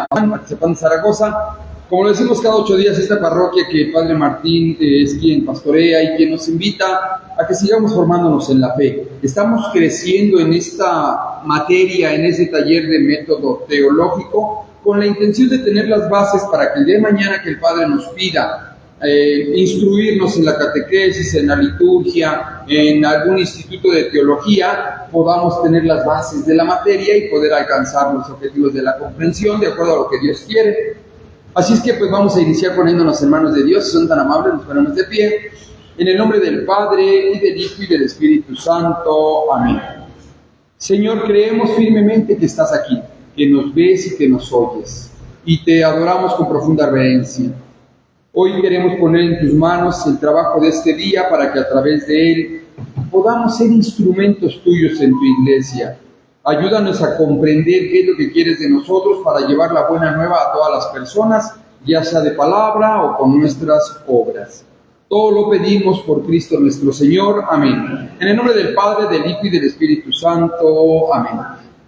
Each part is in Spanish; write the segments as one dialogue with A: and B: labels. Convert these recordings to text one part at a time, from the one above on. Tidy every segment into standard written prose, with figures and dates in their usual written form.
A: a Participando en Zaragoza. Como lo decimos cada 8 días, esta parroquia que el Padre Martín es quien pastorea y quien nos invita a que sigamos formándonos en la fe. Estamos creciendo en esta materia, en este taller de método teológico, con la intención de tener las bases para que el día de mañana que el Padre nos pida instruirnos en la catequesis, en la liturgia, en algún instituto de teología, podamos tener las bases de la materia y poder alcanzar los objetivos de la comprensión de acuerdo a lo que Dios quiere. Así es que pues vamos a iniciar poniéndonos en manos de Dios. Si son tan amables, nos ponemos de pie. En el nombre del Padre, y del Hijo, y del Espíritu Santo. Amén. Señor, creemos firmemente que estás aquí, que nos ves y que nos oyes, y te adoramos con profunda reverencia. Hoy queremos poner en tus manos el trabajo de este día para que a través de él podamos ser instrumentos tuyos en tu iglesia. Ayúdanos a comprender qué es lo que quieres de nosotros para llevar la buena nueva a todas las personas, ya sea de palabra o con nuestras obras. Todo lo pedimos por Cristo nuestro Señor. Amén. En el nombre del Padre, del Hijo y del Espíritu Santo. Amén.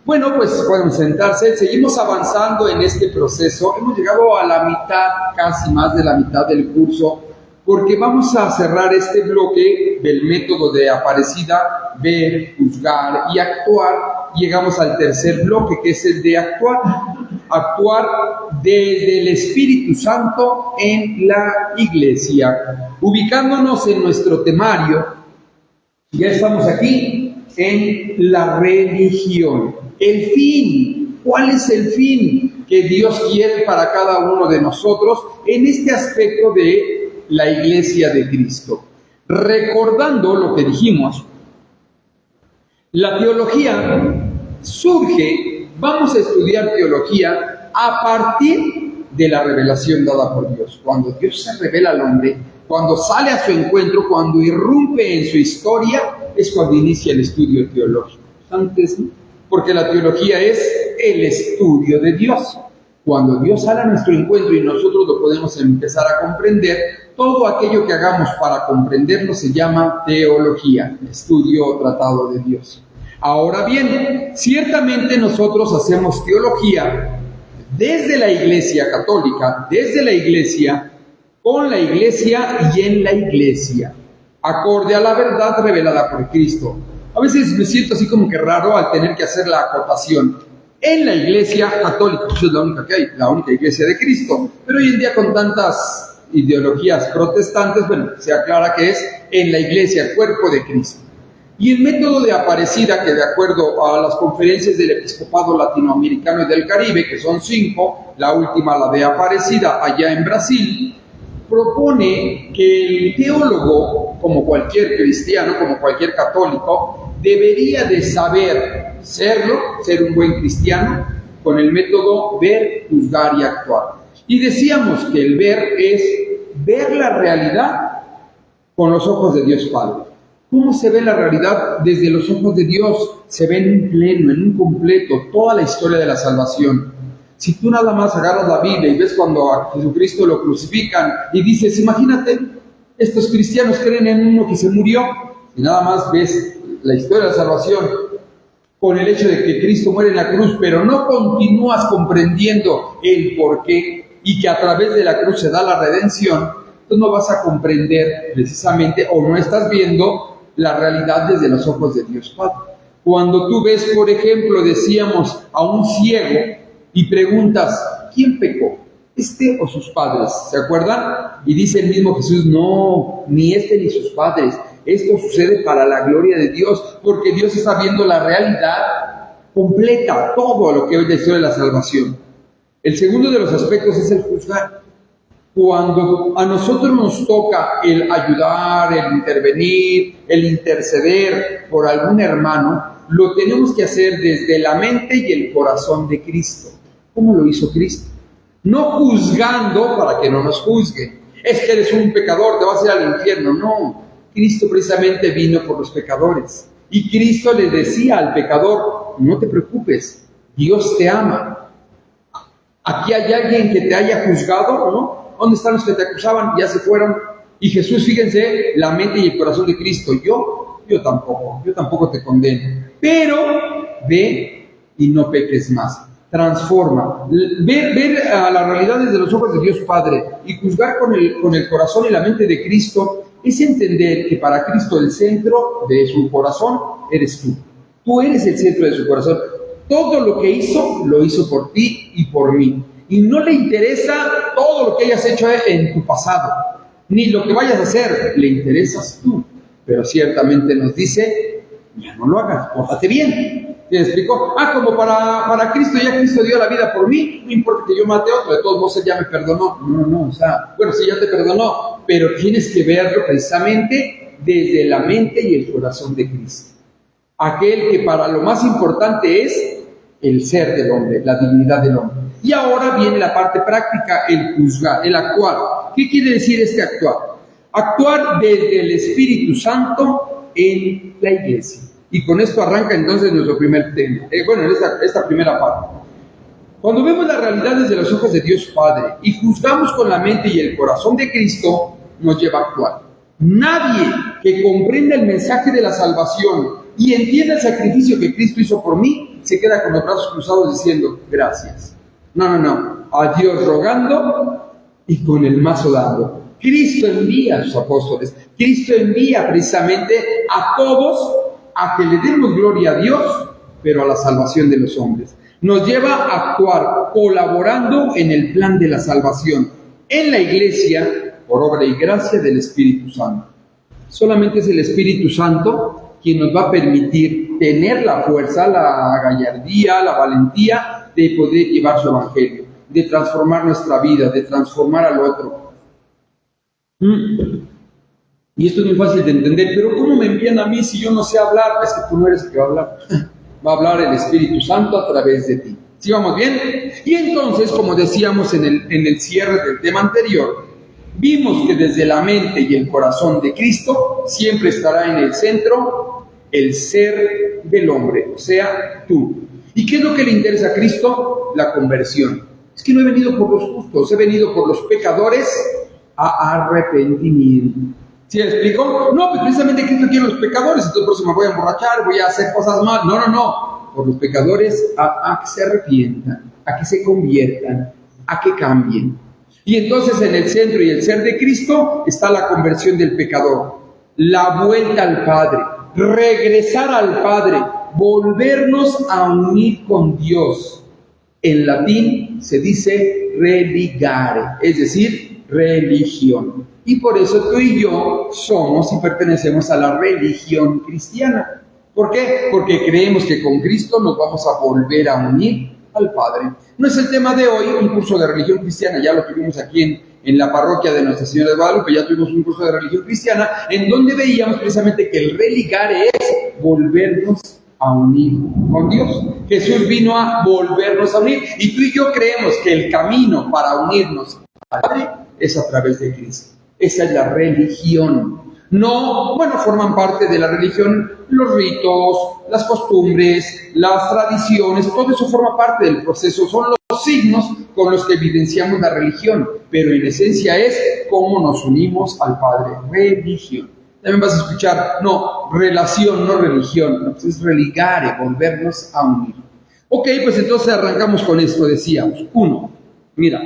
A: Bueno, pues pueden sentarse. Seguimos avanzando en este proceso. Hemos llegado a la mitad, casi más de la mitad del curso, porque vamos a cerrar este bloque del método de Aparecida, ver, juzgar y actuar. Llegamos al tercer bloque, que es el de actuar. Actuar desde el Espíritu Santo en la iglesia. Ubicándonos en nuestro temario, ya estamos aquí en la religión. El fin, ¿cuál es el fin que Dios quiere para cada uno de nosotros en este aspecto de la iglesia de Cristo? Recordando lo que dijimos, la teología surge, vamos a estudiar teología a partir de la revelación dada por Dios. Cuando Dios se revela al hombre, cuando sale a su encuentro, cuando irrumpe en su historia, es cuando inicia el estudio teológico. Antes, porque la teología es el estudio de Dios. Cuando Dios sale a nuestro encuentro y nosotros lo podemos empezar a comprender, todo aquello que hagamos para comprenderlo se llama teología, estudio o tratado de Dios. Ahora bien, ciertamente nosotros hacemos teología desde la Iglesia católica, desde la Iglesia, con la Iglesia y en la Iglesia, acorde a la verdad revelada por Cristo. A veces me siento así como que raro al tener que hacer la acotación. En la Iglesia católica, pues es la única que hay, la única Iglesia de Cristo. Pero hoy en día con tantas ideologías protestantes, bueno, se aclara que es en la Iglesia, el cuerpo de Cristo. Y el método de Aparecida, que de acuerdo a las conferencias del Episcopado Latinoamericano y del Caribe, que son 5, la última, la de Aparecida, allá en Brasil, propone que el teólogo, como cualquier cristiano, como cualquier católico, debería de saber serlo, ser un buen cristiano, con el método ver, juzgar y actuar. Y decíamos que el ver es ver la realidad con los ojos de Dios Padre. ¿Cómo se ve la realidad desde los ojos de Dios? Se ve en un pleno, en un completo, toda la historia de la salvación. Si tú nada más agarras la Biblia y ves cuando a Jesucristo lo crucifican y dices, imagínate, estos cristianos creen en uno que se murió, y nada más ves la historia de la salvación con el hecho de que Cristo muere en la cruz, pero no continúas comprendiendo el porqué y que a través de la cruz se da la redención, tú no vas a comprender precisamente o no estás viendo la realidad desde los ojos de Dios Padre. Cuando tú ves, por ejemplo, decíamos a un ciego y preguntas, ¿quién pecó? ¿Este o sus padres? ¿Se acuerdan? Y dice el mismo Jesús, no, ni este ni sus padres. Esto sucede para la gloria de Dios, porque Dios está viendo la realidad completa, todo lo que es la historia de la salvación. El segundo de los aspectos es el juzgar. Cuando a nosotros nos toca el ayudar, el intervenir, el interceder por algún hermano, lo tenemos que hacer desde la mente y el corazón de Cristo. ¿Cómo lo hizo Cristo? No juzgando para que no nos juzgue. Es que eres un pecador, te vas a ir al infierno. No, Cristo precisamente vino por los pecadores. Y Cristo le decía al pecador, no te preocupes, Dios te ama. Aquí hay alguien que te haya juzgado, ¿no? ¿Dónde están los que te acusaban? Ya se fueron. Y Jesús, fíjense, la mente y el corazón de Cristo. Yo tampoco te condeno. Pero ve y no peques más. transforma. Ver a la realidad desde los ojos de Dios Padre y juzgar con el corazón y la mente de Cristo es entender que para Cristo el centro de su corazón eres tú. Tú eres el centro de su corazón. Todo lo que hizo, lo hizo por ti y por mí. Y no le interesa todo lo que hayas hecho en tu pasado, ni lo que vayas a hacer, le interesas tú. Pero ciertamente nos dice, ya no lo hagas, pórtate bien. ¿Me explicó? Como para Cristo, ya Cristo dio la vida por mí, no importa que yo mate a otro, de todos modos Él ya me perdonó. No, o sea, bueno, sí, ya te perdonó, pero tienes que verlo precisamente desde la mente y el corazón de Cristo. Aquel que para lo más importante es el ser del hombre, la dignidad del hombre. Y ahora viene la parte práctica, el juzgar, el actuar. ¿Qué quiere decir este actuar? Actuar desde el Espíritu Santo en la iglesia. Y con esto arranca entonces nuestro primer tema. En esta primera parte. Cuando vemos la realidad desde los ojos de Dios Padre y juzgamos con la mente y el corazón de Cristo, nos lleva a actuar. Nadie que comprenda el mensaje de la salvación y entienda el sacrificio que Cristo hizo por mí, se queda con los brazos cruzados diciendo, gracias. No. A Dios rogando y con el mazo dando. Cristo envía a sus apóstoles. Cristo envía precisamente a todos a que le demos gloria a Dios, pero a la salvación de los hombres. Nos lleva a actuar colaborando en el plan de la salvación en la iglesia por obra y gracia del Espíritu Santo. Solamente es el Espíritu Santo quien nos va a permitir tener la fuerza, la gallardía, la valentía de poder llevar su evangelio, de transformar nuestra vida, de transformar al otro. Y esto es muy fácil de entender, pero ¿cómo me envían a mí si yo no sé hablar? Es que tú no eres el que va a hablar. Va a hablar el Espíritu Santo a través de ti. ¿Sí vamos bien? Y entonces, como decíamos en el cierre del tema anterior, vimos que desde la mente y el corazón de Cristo siempre estará en el centro el ser del hombre, o sea, tú. ¿Y qué es lo que le interesa a Cristo? La conversión. Es que no he venido por los justos, he venido por los pecadores a arrepentimiento. ¿Sí me explico? No, pues precisamente Cristo quiere los pecadores, entonces por eso me voy a emborrachar, voy a hacer cosas mal. No. Por los pecadores a que se arrepientan, a que se conviertan, a que cambien. Y entonces en el centro y el ser de Cristo está la conversión del pecador, la vuelta al Padre, regresar al Padre, volvernos a unir con Dios. En latín se dice religare, es decir, religión. Y por eso tú y yo somos y pertenecemos a la religión cristiana. ¿Por qué? Porque creemos que con Cristo nos vamos a volver a unir al Padre. No es el tema de hoy, un curso de religión cristiana, ya lo tuvimos aquí en la parroquia de Nuestra Señora de Guadalupe, ya tuvimos un curso de religión cristiana, en donde veíamos precisamente que el religare es volvernos a unir con Dios. Jesús vino a volvernos a unir, y tú y yo creemos que el camino para unirnos al Padre es a través de Cristo. Esa es la religión. Forman parte de la religión los ritos, las costumbres, las tradiciones, todo eso forma parte del proceso, son los signos con los que evidenciamos la religión, pero en esencia es cómo nos unimos al Padre, religión. También vas a escuchar, relación, no religión, no, pues es religare, volvernos a unir. Ok, pues entonces arrancamos con esto, decíamos. 1, mira.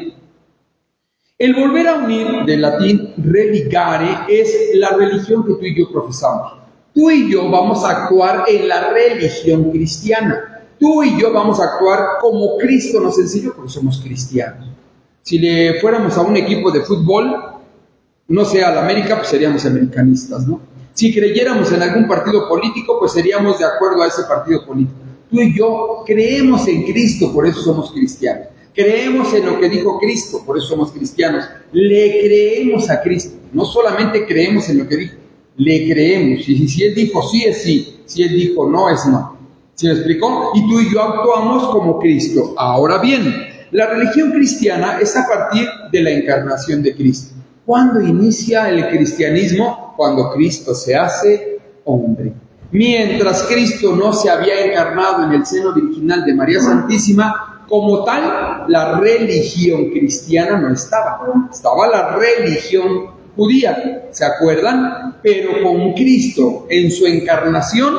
A: El volver a unir, del latín religare, es la religión que tú y yo profesamos. Tú y yo vamos a actuar en la religión cristiana. Tú y yo vamos a actuar como Cristo nos enseñó, porque somos cristianos. Si le fuéramos a un equipo de fútbol, no sé, al América, pues seríamos americanistas, ¿no? Si creyéramos en algún partido político, pues seríamos de acuerdo a ese partido político. Tú y yo creemos en Cristo, por eso somos cristianos. Creemos en lo que dijo Cristo, por eso somos cristianos. Le creemos a Cristo. No solamente creemos en lo que dijo, le creemos. Y si Él dijo sí, es sí. Si Él dijo no, es no. ¿Se me explicó? Y tú y yo actuamos como Cristo. Ahora bien, la religión cristiana es a partir de la encarnación de Cristo. ¿Cuándo inicia el cristianismo? Cuando Cristo se hace hombre. Mientras Cristo no se había encarnado en el seno virginal de María Santísima, como tal, la religión cristiana no estaba. Estaba la religión judía, ¿se acuerdan? Pero con Cristo en su encarnación,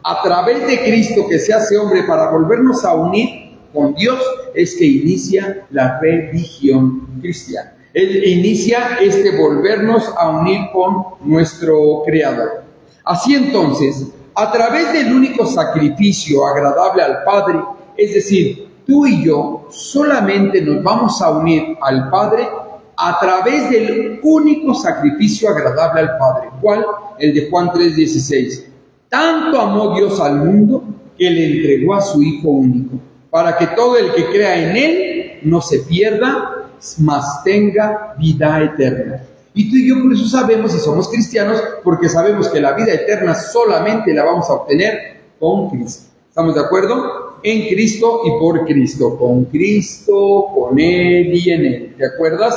A: a través de Cristo que se hace hombre para volvernos a unir con Dios es que inicia la religión cristiana. Él inicia volvernos a unir con nuestro Creador. Así entonces, a través del único sacrificio agradable al Padre, es decir, tú y yo solamente nos vamos a unir al Padre a través del único sacrificio agradable al Padre. ¿Cuál? El de Juan 3:16. Tanto amó Dios al mundo que le entregó a su Hijo único, para que todo el que crea en Él no se pierda, mas tenga vida eterna. Y tú y yo por eso sabemos, y somos cristianos, porque sabemos que la vida eterna solamente la vamos a obtener con Cristo. ¿Estamos de acuerdo? En Cristo y por Cristo. Con Cristo, con Él y en Él. ¿Te acuerdas?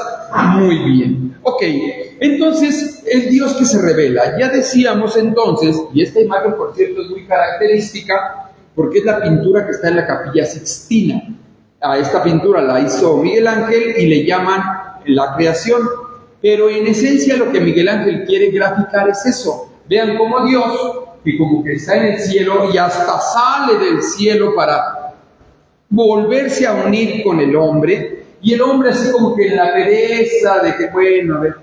A: Muy bien. Ok, entonces, el Dios que se revela. Ya decíamos entonces, y esta imagen, por cierto, es muy característica, porque es la pintura que está en la Capilla Sixtina. A esta pintura la hizo Miguel Ángel y le llaman la creación. Pero en esencia lo que Miguel Ángel quiere graficar es eso. Vean cómo Dios, que como que está en el cielo y hasta sale del cielo para volverse a unir con el hombre, y el hombre así como que en la pereza de que, bueno, a ver,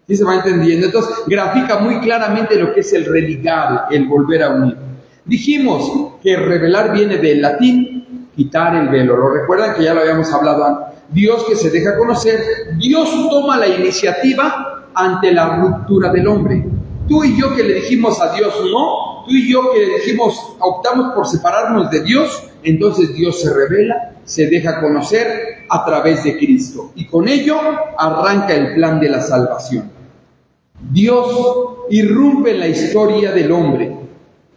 A: ¿sí se va entendiendo? Entonces grafica muy claramente lo que es el religar, el volver a unir. Dijimos que revelar viene del latín, quitar el velo. ¿Lo recuerdan? Que ya lo habíamos hablado antes. Dios que se deja conocer, Dios toma la iniciativa ante la ruptura del hombre. Tú y yo que le dijimos a Dios no, tú y yo que le dijimos, optamos por separarnos de Dios, entonces Dios se revela, se deja conocer a través de Cristo. Y con ello arranca el plan de la salvación. Dios irrumpe en la historia del hombre.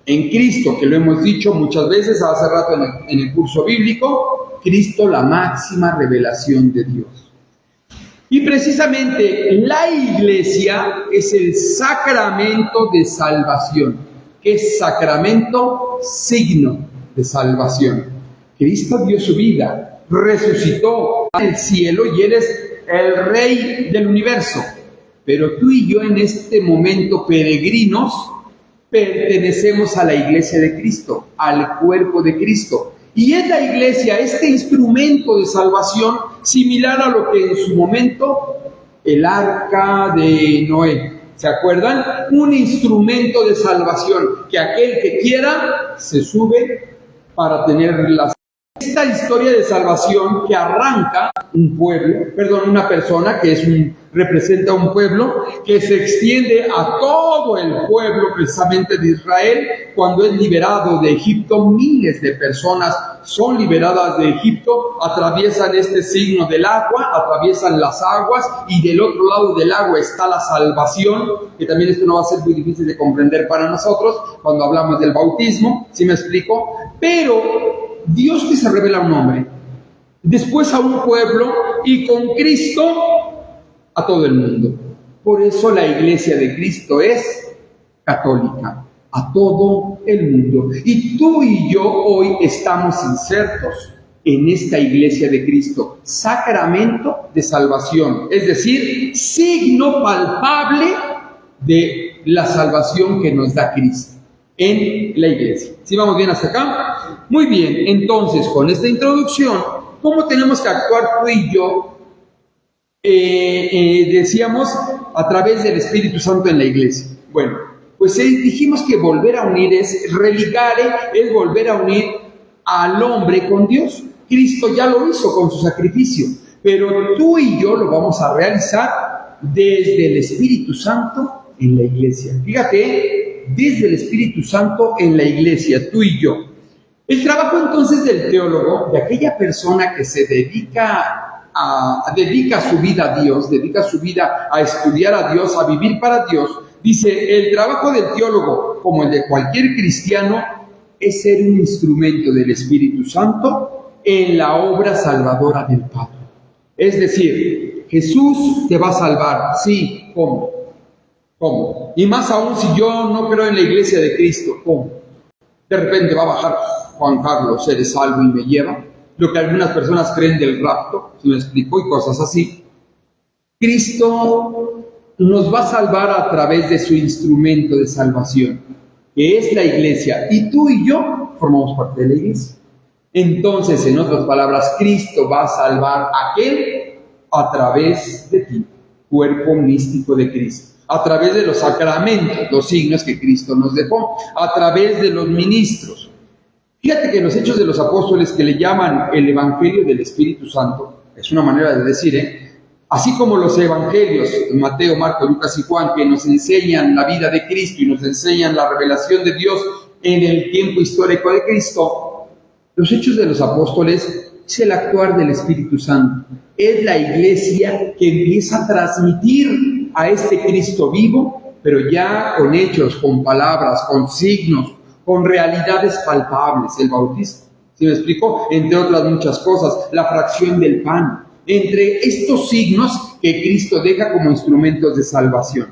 A: En Cristo, que lo hemos dicho muchas veces hace rato en el curso bíblico, Cristo la máxima revelación de Dios. Y precisamente la Iglesia es el sacramento de salvación. ¿Qué es sacramento? Signo de salvación. Cristo dio su vida, resucitó en el cielo y Él es el Rey del universo. Pero tú y yo en este momento peregrinos pertenecemos a la Iglesia de Cristo, al cuerpo de Cristo. Y es la Iglesia, este instrumento de salvación, similar a lo que en su momento el arca de Noé. ¿Se acuerdan? Un instrumento de salvación, que aquel que quiera se sube para tener la... Esta historia de salvación que arranca una persona que representa un pueblo, que se extiende a todo el pueblo precisamente de Israel, cuando es liberado de Egipto. Miles de personas son liberadas de Egipto, atraviesan este signo del agua, atraviesan las aguas, y del otro lado del agua está la salvación, que también esto no va a ser muy difícil de comprender para nosotros cuando hablamos del bautismo, ¿sí me explico? Pero Dios que se revela a un hombre, después a un pueblo, y con Cristo a todo el mundo. Por eso la Iglesia de Cristo es católica, a todo el mundo. Y tú y yo hoy estamos insertos en esta Iglesia de Cristo, sacramento de salvación, es decir, signo palpable de la salvación que nos da Cristo en la Iglesia. ¿Sí vamos bien hasta acá? Muy bien, entonces con esta introducción, ¿cómo tenemos que actuar tú y yo? Decíamos, a través del Espíritu Santo en la Iglesia. Bueno, pues dijimos que volver a unir es religare, es volver a unir al hombre con Dios. Cristo ya lo hizo con su sacrificio, pero tú y yo lo vamos a realizar desde el Espíritu Santo en la Iglesia. Fíjate, desde el Espíritu Santo en la Iglesia, tú y yo. El trabajo entonces del teólogo, de aquella persona que se dedica su vida a Dios, dedica su vida a estudiar a Dios, a vivir para Dios, dice, el trabajo del teólogo, como el de cualquier cristiano, es ser un instrumento del Espíritu Santo en la obra salvadora del Padre. Es decir, Jesús te va a salvar, sí, ¿cómo? ¿Cómo? Y más aún si yo no creo en la Iglesia de Cristo, ¿cómo? De repente va a bajar Juan Carlos, eres salvo y me lleva. Lo que algunas personas creen del rapto, se me explicó, y cosas así. Cristo nos va a salvar a través de su instrumento de salvación, que es la Iglesia, y tú y yo formamos parte de la Iglesia. Entonces, en otras palabras, Cristo va a salvar a aquel a través de ti, cuerpo místico de Cristo, a través de los sacramentos, los signos que Cristo nos dejó, a través de los ministros. Fíjate que en los Hechos de los Apóstoles, que le llaman el Evangelio del Espíritu Santo, es una manera de decir, así como los evangelios, Mateo, Marcos, Lucas y Juan, que nos enseñan la vida de Cristo y nos enseñan la revelación de Dios en el tiempo histórico de Cristo, los Hechos de los Apóstoles es el actuar del Espíritu Santo. Es la iglesia que empieza a transmitir a este Cristo vivo, pero ya con hechos, con palabras, con signos, con realidades palpables. El bautismo, ¿sí me explico? Entre otras muchas cosas, la fracción del pan. Entre estos signos que Cristo deja como instrumentos de salvación.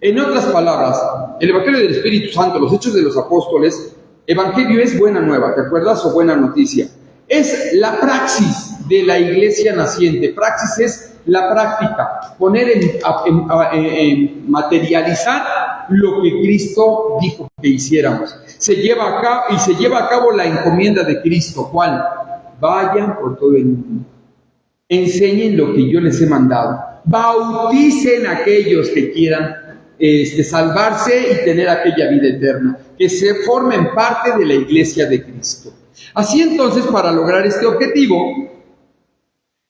A: En otras palabras, el Evangelio del Espíritu Santo, los Hechos de los Apóstoles, Evangelio es buena nueva, ¿te acuerdas? O buena noticia. Es la praxis de la iglesia naciente. Praxis es la práctica, poner en materializar lo que Cristo dijo que hiciéramos. Se lleva a cabo la encomienda de Cristo. ¿Cuál? Vayan por todo el mundo. Enseñen lo que yo les he mandado. Bauticen a aquellos que quieran salvarse y tener aquella vida eterna. Que se formen parte de la iglesia de Cristo. Así entonces, para lograr este objetivo,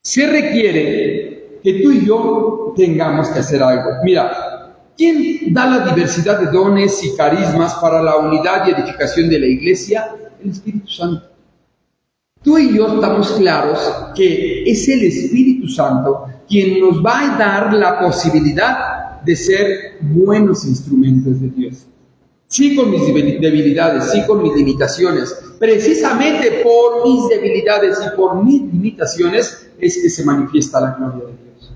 A: se requiere que tú y yo tengamos que hacer algo. Mira, ¿quién da la diversidad de dones y carismas para la unidad y edificación de la iglesia? El Espíritu Santo. Tú y yo estamos claros que es el Espíritu Santo quien nos va a dar la posibilidad de ser buenos instrumentos de Dios. Sí, con mis debilidades, sí, con mis limitaciones. Precisamente por mis debilidades y por mis limitaciones es que se manifiesta la gloria de Dios.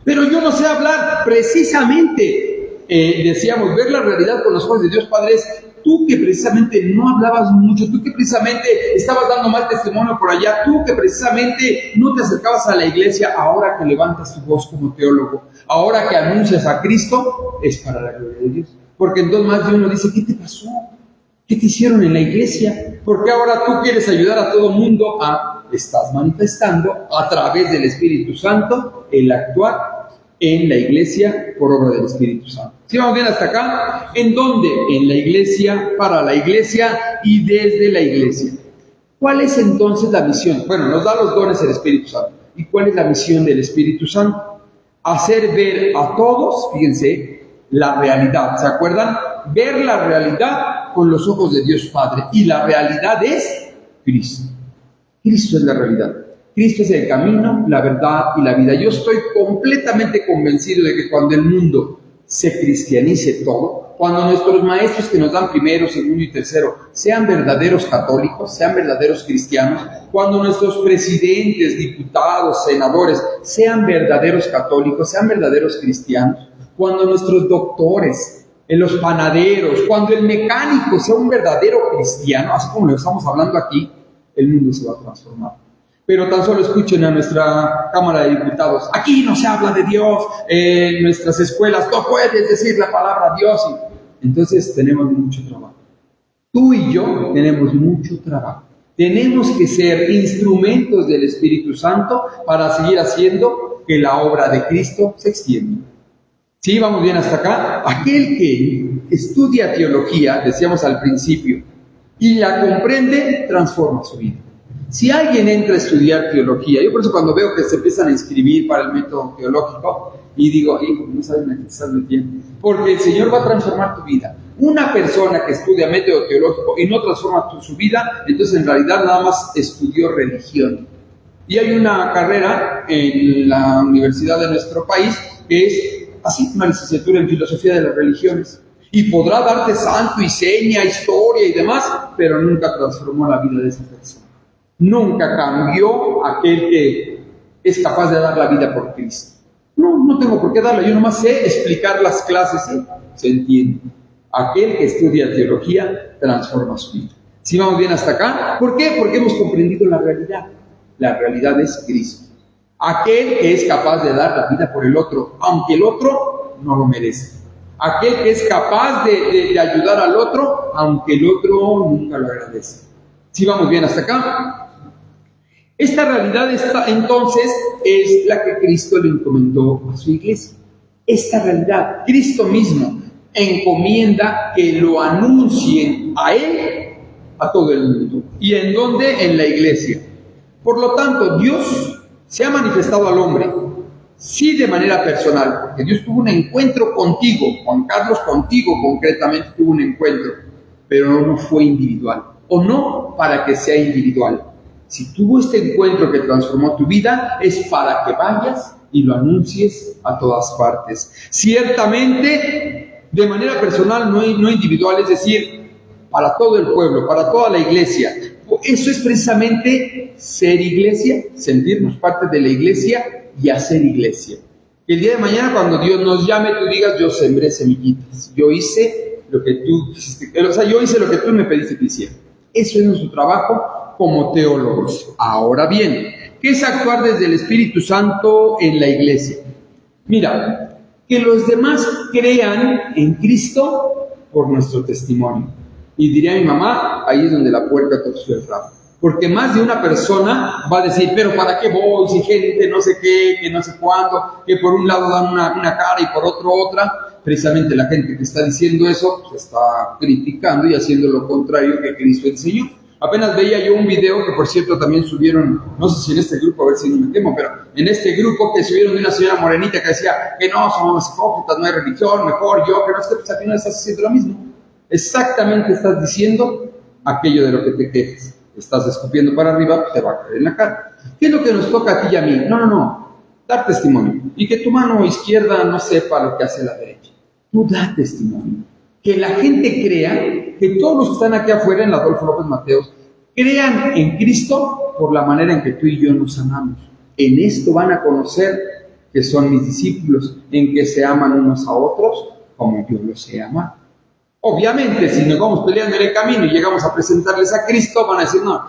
A: Pero yo no sé hablar precisamente, decíamos, ver la realidad con los ojos de Dios, Padre. Tú que precisamente no hablabas mucho, tú que precisamente estabas dando mal testimonio por allá, tú que precisamente no te acercabas a la iglesia, ahora que levantas tu voz como teólogo, ahora que anuncias a Cristo, es para la gloria de Dios. Porque entonces más de uno dice, ¿qué te pasó? ¿Qué te hicieron en la iglesia? ¿Por qué ahora tú quieres ayudar a todo mundo? Estás manifestando a través del Espíritu Santo el actuar en la iglesia por obra del Espíritu Santo. ¿Sí vamos bien hasta acá? ¿En dónde? En la iglesia, para la iglesia y desde la iglesia. ¿Cuál es entonces la misión? Bueno, nos da los dones el Espíritu Santo. ¿Y cuál es la misión del Espíritu Santo? Hacer ver a todos, fíjense, la realidad. ¿Se acuerdan? Ver la realidad con los ojos de Dios Padre. Y la realidad es Cristo. Cristo es la realidad. Cristo es el camino, la verdad y la vida. Yo estoy completamente convencido de que cuando el mundo se cristianice todo, cuando nuestros maestros que nos dan primero, segundo y tercero sean verdaderos católicos, sean verdaderos cristianos, cuando nuestros presidentes, diputados, senadores sean verdaderos católicos, sean verdaderos cristianos, cuando nuestros doctores, los panaderos, cuando el mecánico sea un verdadero cristiano, así como lo estamos hablando aquí, el mundo se va a transformar. Pero tan solo escuchen a nuestra Cámara de Diputados. Aquí no se habla de Dios, en nuestras escuelas no puedes decir la palabra Dios. Entonces tenemos mucho trabajo. Tú y yo tenemos mucho trabajo. Tenemos que ser instrumentos del Espíritu Santo para seguir haciendo que la obra de Cristo se extienda. ¿Sí? ¿Vamos bien hasta acá? Aquel que estudia teología, decíamos al principio, y la comprende, transforma su vida. Si alguien entra a estudiar teología, yo por eso cuando veo que se empiezan a inscribir para el método teológico, y digo, hijo, no saben a qué te estás metiendo, porque el Señor va a transformar tu vida. Una persona que estudia método teológico y no transforma su vida, entonces en realidad nada más estudió religión. Y hay una carrera en la universidad de nuestro país que es así, una licenciatura en filosofía de las religiones. Y podrá darte santo y seña, historia y demás, pero nunca transformó la vida de esa persona. Nunca cambió aquel que es capaz de dar la vida por Cristo. No tengo por qué darla, yo nomás sé explicar las clases, ¿sí? Se entiende. Aquel que estudia teología transforma su vida. ¿Sí vamos bien hasta acá? ¿Por qué? Porque hemos comprendido la realidad. La realidad es Cristo. Aquel que es capaz de dar la vida por el otro, aunque el otro no lo merece. Aquel que es capaz de ayudar al otro, aunque el otro nunca lo agradece. ¿Sí vamos bien hasta acá? Esta realidad entonces es la que Cristo le encomendó a su iglesia. Esta realidad, Cristo mismo encomienda que lo anuncien a Él, a todo el mundo. ¿Y en dónde? En la iglesia. Por lo tanto, Dios se ha manifestado al hombre, sí de manera personal, porque Dios tuvo un encuentro contigo, Juan Carlos contigo concretamente tuvo un encuentro, pero no fue individual, o no para que sea individual. Si tuvo este encuentro que transformó tu vida, es para que vayas y lo anuncies a todas partes. Ciertamente, de manera personal, no individual, es decir, para todo el pueblo, para toda la iglesia. Eso es precisamente ser iglesia, sentirnos parte de la iglesia y hacer iglesia. Que el día de mañana, cuando Dios nos llame, tú digas: yo sembré semillitas, yo hice lo que tú hiciste, yo hice lo que tú me pediste que hiciera. Eso es nuestro trabajo como teólogos. Ahora bien, ¿qué es actuar desde el Espíritu Santo en la iglesia? Mira, que los demás crean en Cristo por nuestro testimonio. Y diría mi mamá, ahí es donde la puerca torció el rabo. Porque más de una persona va a decir: pero ¿para qué voy? Si gente no sé qué, que no sé cuándo, que por un lado dan una cara y por otro otra. Precisamente la gente que está diciendo eso pues está criticando y haciendo lo contrario que Cristo enseñó. Apenas veía yo un video que, por cierto, también subieron, no sé si en este grupo, a ver si no me quemo, pero en este grupo que subieron de una señora morenita que decía que no, somos hipócritas, no hay religión, mejor yo, que no sé, pues al final estás haciendo lo mismo. Exactamente estás diciendo aquello de lo que te quejes. Estás escupiendo para arriba, te va a caer en la cara. ¿Qué es lo que nos toca a ti y a mí? No. Dar testimonio. Y que tu mano izquierda no sepa lo que hace la derecha. Tú da testimonio. Que la gente crea, que todos los que están aquí afuera en la Adolfo López Mateos, crean en Cristo por la manera en que tú y yo nos amamos. En esto van a conocer que son mis discípulos, en que se aman unos a otros como yo los he amado. Obviamente, si nos vamos peleando en el camino y llegamos a presentarles a Cristo, van a decir: no,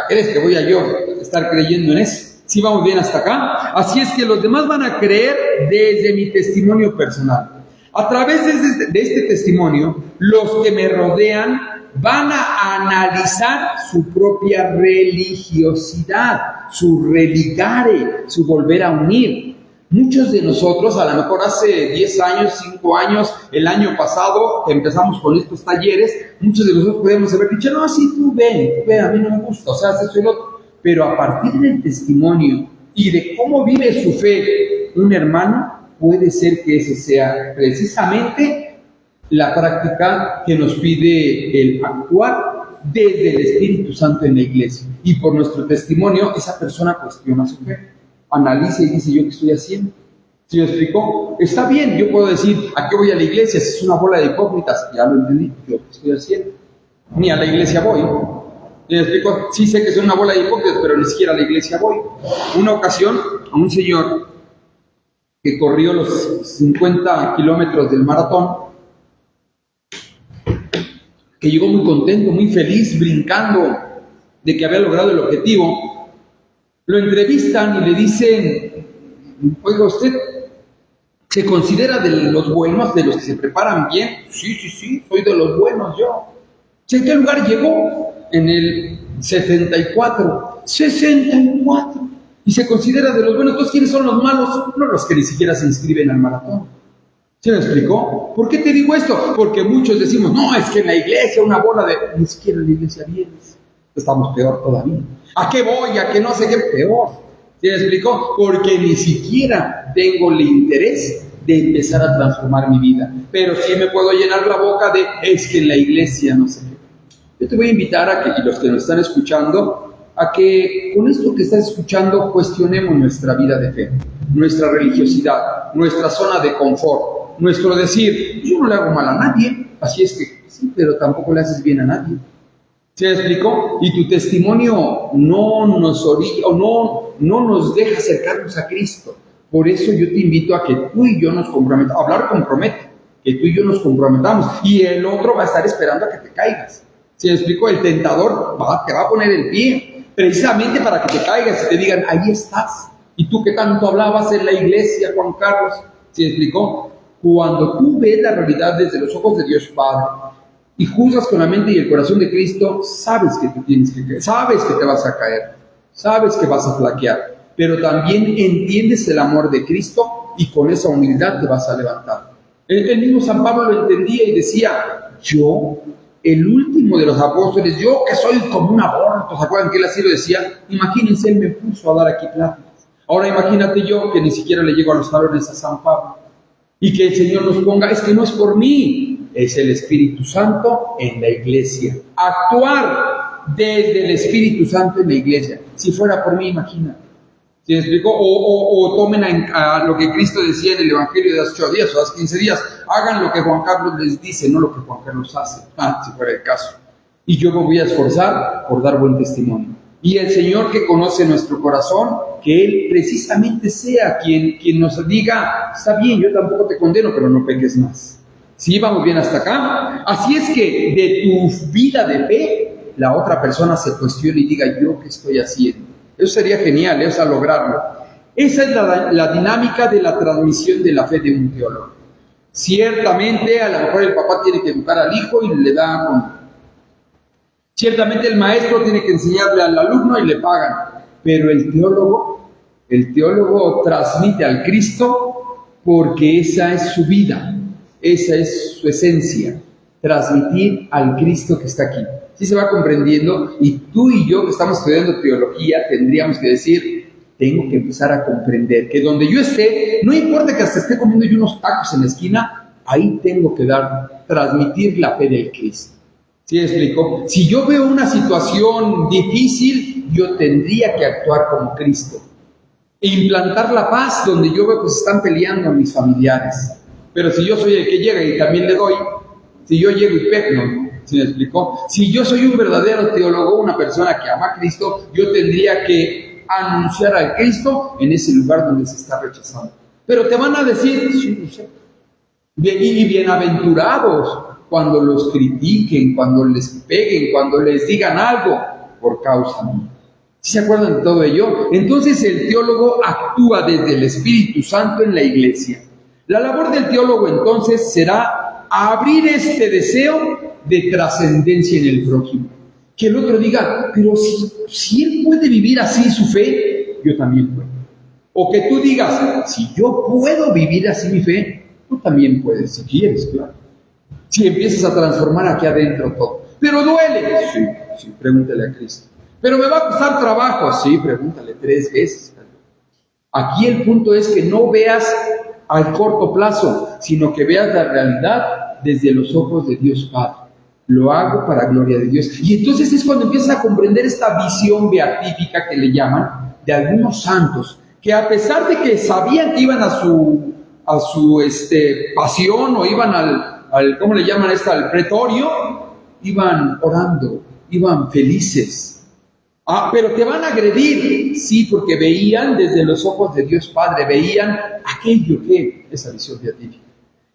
A: ¿crees que voy a yo estar creyendo en eso? ¿Sí vamos bien hasta acá? Así es que los demás van a creer desde mi testimonio personal. A través de este testimonio, los que me rodean van a analizar su propia religiosidad, su religare, su volver a unir. Muchos de nosotros, a lo mejor hace 10 años, 5 años, el año pasado, que empezamos con estos talleres, muchos de nosotros podemos haber dicho: no, sí, tú ven, a mí no me gusta, eso y lo otro. Pero a partir del testimonio y de cómo vive su fe un hermano, puede ser que ese sea precisamente la práctica que nos pide el actuar desde el Espíritu Santo en la iglesia. Y por nuestro testimonio, esa persona cuestiona su fe, analiza y dice: ¿yo qué estoy haciendo? ¿Sí me explicó? Está bien, yo puedo decir: ¿a qué voy a la iglesia? Si es una bola de hipócritas, ya lo entendí, ¿yo qué estoy haciendo? Ni a la iglesia voy. ¿Sí me explico? Sí sé que es una bola de hipócritas, pero ni siquiera a la iglesia voy. Una ocasión, a un señor que corrió los 50 kilómetros del maratón, que llegó muy contento, muy feliz, brincando de que había logrado el objetivo, lo entrevistan y le dicen: oiga, ¿usted se considera de los buenos, de los que se preparan bien? Sí, soy de los buenos yo. ¿En qué lugar llegó? En el 74. 64. Y se considera de los buenos. Entonces, ¿quiénes son los malos? No los que ni siquiera se inscriben al maratón. ¿Se me explicó? ¿Por qué te digo esto? Porque muchos decimos: no, es que en la iglesia una bola de... Ni siquiera en la iglesia vienes. Estamos peor todavía. ¿A qué voy? ¿A qué no sé qué? Peor. ¿Se me explicó? Porque ni siquiera tengo el interés de empezar a transformar mi vida. Pero sí me puedo llenar la boca de: es que en la iglesia no sé qué. Yo te voy a invitar a que, y los que nos están escuchando, a que con esto que estás escuchando cuestionemos nuestra vida de fe, nuestra religiosidad, nuestra zona de confort, nuestro decir: yo no le hago mal a nadie, así es que sí, pero tampoco le haces bien a nadie. ¿Se me explicó? Y tu testimonio no nos deja acercarnos a Cristo. Por eso yo te invito a que tú y yo nos comprometamos. Hablar compromete, que tú y yo nos comprometamos, y el otro va a estar esperando a que te caigas. ¿Se me explicó? El tentador te va a poner el pie, precisamente para que te caigas y te digan: ahí estás. ¿Y tú qué tanto hablabas en la iglesia, Juan Carlos? ¿Se me explicó? Cuando tú ves la realidad desde los ojos de Dios Padre y juzgas con la mente y el corazón de Cristo, sabes que tú tienes que caer, sabes que te vas a caer. sabes que vas a flaquear, pero también entiendes el amor de Cristo y con esa humildad te vas a levantar. El mismo San Pablo lo entendía y decía, yo, el último de los apóstoles, yo que soy como un aborto, ¿se acuerdan que él así lo decía? Imagínense, él me puso a dar aquí pláticas. Ahora imagínate yo que ni siquiera le llego a los talones a San Pablo y que el Señor nos ponga, es que no es por mí, es el Espíritu Santo en la iglesia. Actuar desde el Espíritu Santo en la iglesia. Si fuera por mí, imagínate. ¿Sí me explico? O tomen a lo que Cristo decía en el Evangelio de hace 8 días o hace 15 días. Hagan lo que Juan Carlos les dice, no lo que Juan Carlos hace. Si fuera el caso. Y yo me voy a esforzar por dar buen testimonio. Y el Señor que conoce nuestro corazón, que Él precisamente sea quien nos diga, está bien, yo tampoco te condeno, pero no peques más. ¿Sí? Vamos bien hasta acá. Así es que de tu vida de fe, la otra persona se cuestione y diga, ¿yo qué estoy haciendo? Eso sería genial, eso a lograrlo. Esa es la dinámica de la transmisión de la fe de un teólogo. Ciertamente, a lo mejor el papá tiene que educar al hijo y le da... Ciertamente el maestro tiene que enseñarle al alumno y le pagan. Pero el teólogo transmite al Cristo porque esa es su vida, esa es su esencia. Transmitir al Cristo que está aquí. Sí se va comprendiendo, y tú y yo que estamos estudiando teología tendríamos que decir, tengo que empezar a comprender que donde yo esté, no importa que hasta esté comiendo yo unos tacos en la esquina, ahí tengo que transmitir la fe del Cristo. ¿Sí me explico? Si yo veo una situación difícil, yo tendría que actuar como Cristo e implantar la paz donde yo veo que se están peleando a mis familiares. Pero si yo soy el que llega y también le doy, si yo llego y pego, ¿no? ¿Sí me explicó? Si yo soy un verdadero teólogo, una persona que ama a Cristo, yo tendría que anunciar al Cristo en ese lugar donde se está rechazando. Pero te van a decir, sí. Y bienaventurados cuando los critiquen, cuando les peguen, cuando les digan algo por causa mía. ¿Sí se acuerdan de todo ello? Entonces el teólogo actúa desde el Espíritu Santo en la iglesia. La labor del teólogo entonces será abrir este deseo de trascendencia en el prójimo. Que el otro diga, pero si él puede vivir así su fe, yo también puedo. O que tú digas, si yo puedo vivir así mi fe, tú también puedes, si quieres, claro. Si empiezas a transformar aquí adentro todo. Pero duele. Sí, pregúntale a Cristo. Pero me va a costar trabajo. Sí, pregúntale 3 veces. Aquí el punto es que no veas al corto plazo, sino que veas la realidad desde los ojos de Dios Padre. Lo hago para gloria de Dios. Y entonces es cuando empiezas a comprender esta visión beatífica que le llaman de algunos santos, que a pesar de que sabían que iban a su pasión o iban al ¿cómo le llaman al pretorio? Iban orando, iban felices. Pero te van a agredir, sí, porque veían desde los ojos de Dios Padre, veían aquello que, esa visión beatífica.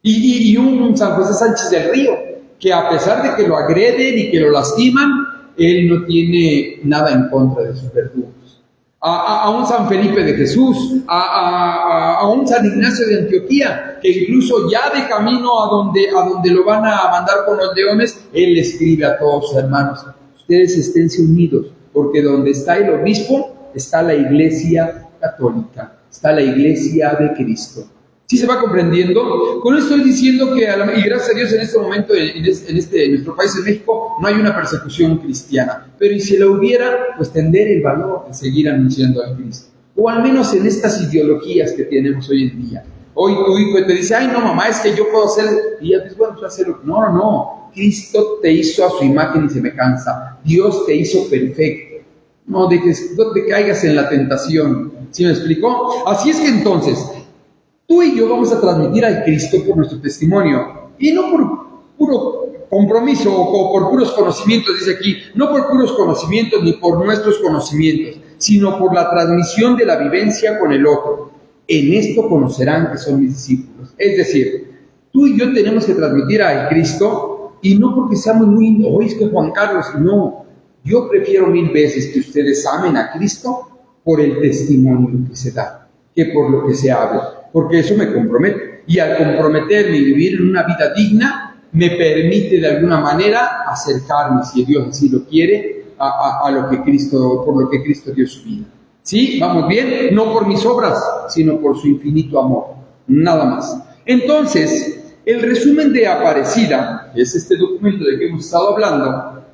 A: Y un San José Sánchez del Río, que a pesar de que lo agreden y que lo lastiman, él no tiene nada en contra de sus verdugos. A un San Felipe de Jesús, a un San Ignacio de Antioquía, que incluso ya de camino a donde lo van a mandar con los leones, él escribe a todos sus hermanos, ustedes esténse unidos, porque donde está el obispo, está la iglesia católica, está la iglesia de Cristo. ¿Sí se va comprendiendo? Con esto estoy diciendo que, y gracias a Dios en este momento, en nuestro país, en México, no hay una persecución cristiana. Pero y si la hubiera, pues tendré el valor de seguir anunciando a Cristo. O al menos en estas ideologías que tenemos hoy en día. Hoy tu hijo te dice, ay no mamá, es que yo puedo hacer, y ya dices, bueno, pues hacerlo. No. Cristo te hizo a su imagen y semejanza. Dios te hizo perfecto. No te caigas en la tentación. ¿Sí me explicó? Así es que entonces, tú y yo vamos a transmitir al Cristo por nuestro testimonio, y no por puro compromiso o por puros conocimientos, dice aquí, no por puros conocimientos ni por nuestros conocimientos, sino por la transmisión de la vivencia con el otro. En esto conocerán que son mis discípulos. Es decir, tú y yo tenemos que transmitir al Cristo, y no porque seamos muy, es que Juan Carlos, no. Yo prefiero 1000 veces que ustedes amen a Cristo por el testimonio que se da, que por lo que se habla. Porque eso me compromete. Y al comprometerme y vivir en una vida digna, me permite de alguna manera acercarme, si Dios así lo quiere, a lo que Cristo, por lo que Cristo dio su vida. ¿Sí? ¿Vamos bien? No por mis obras, sino por su infinito amor. Nada más. Entonces, el resumen de Aparecida, que es este documento de que hemos estado hablando,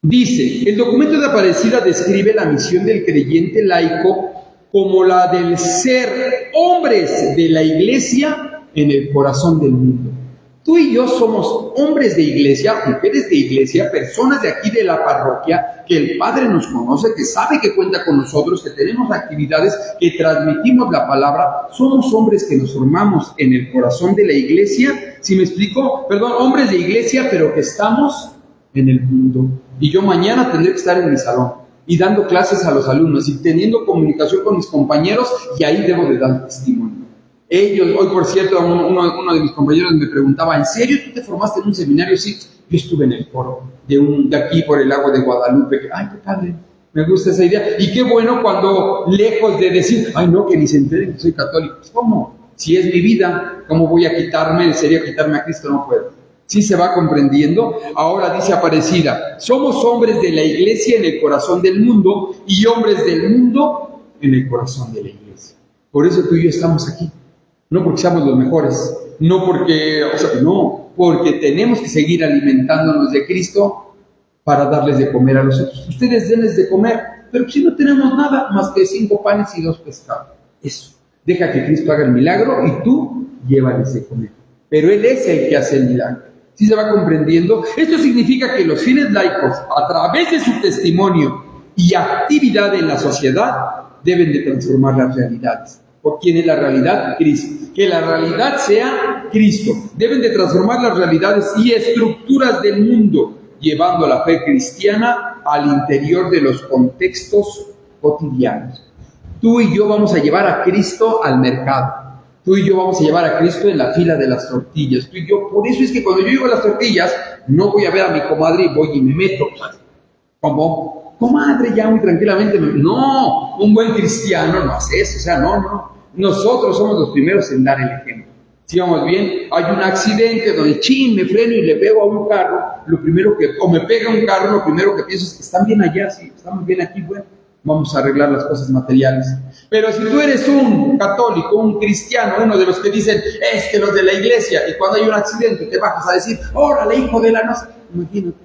A: dice, el documento de Aparecida describe la misión del creyente laico como la del ser hombres de la iglesia en el corazón del mundo. Tú y yo somos hombres de iglesia, mujeres de iglesia, personas de aquí de la parroquia, que el Padre nos conoce, que sabe que cuenta con nosotros, que tenemos actividades, que transmitimos la palabra. Somos hombres que nos formamos en el corazón de la iglesia, ¿sí me explico? Perdón, hombres de iglesia, pero que estamos en el mundo. Y yo mañana tendré que estar en mi salón y dando clases a los alumnos y teniendo comunicación con mis compañeros, y ahí debo de dar testimonio. Ellos, hoy por cierto, uno de mis compañeros me preguntaba, ¿en serio tú te formaste en un seminario? Sí, yo estuve en el coro de aquí por el lago de Guadalupe. Ay, qué padre, me gusta esa idea. Y qué bueno cuando, lejos de decir, ay no, que ni se enteren que soy católico. Pues, ¿cómo? Si es mi vida, ¿cómo voy a quitarme? ¿Sería quitarme a Cristo? No puedo. ¿Sí se va comprendiendo? Ahora dice Aparecida, somos hombres de la iglesia en el corazón del mundo y hombres del mundo en el corazón de la iglesia. Por eso tú y yo estamos aquí. No porque seamos los mejores, no porque, porque tenemos que seguir alimentándonos de Cristo para darles de comer a los otros. Ustedes denles de comer, pero si no tenemos nada más que 5 panes y 2 pescados. Eso. Deja que Cristo haga el milagro y tú llévales de comer. Pero Él es el que hace el milagro. ¿Sí se va comprendiendo? Esto significa que los fieles laicos, a través de su testimonio y actividad en la sociedad, deben de transformar las realidades. ¿Por quién es la realidad? Cristo. Que la realidad sea Cristo. Deben de transformar las realidades y estructuras del mundo, llevando la fe cristiana al interior de los contextos cotidianos. Tú y yo vamos a llevar a Cristo al mercado. Tú y yo vamos a llevar a Cristo en la fila de las tortillas. Tú y yo, por eso es que cuando yo llego a las tortillas, no voy a ver a mi comadre y voy y me meto. ¿Cómo? Comadre, ya muy tranquilamente. No, un buen cristiano no hace eso. O sea, no. Nosotros somos los primeros en dar el ejemplo. Si vamos bien, hay un accidente donde me freno y le pego a un carro, o me pega un carro, lo primero que pienso es que están bien allá, sí, estamos bien aquí, bueno, vamos a arreglar las cosas materiales. Pero si tú eres un católico, un cristiano, uno de los que dicen, es que los de la iglesia, y cuando hay un accidente te bajas a decir, órale, hijo de la no sé, imagínate,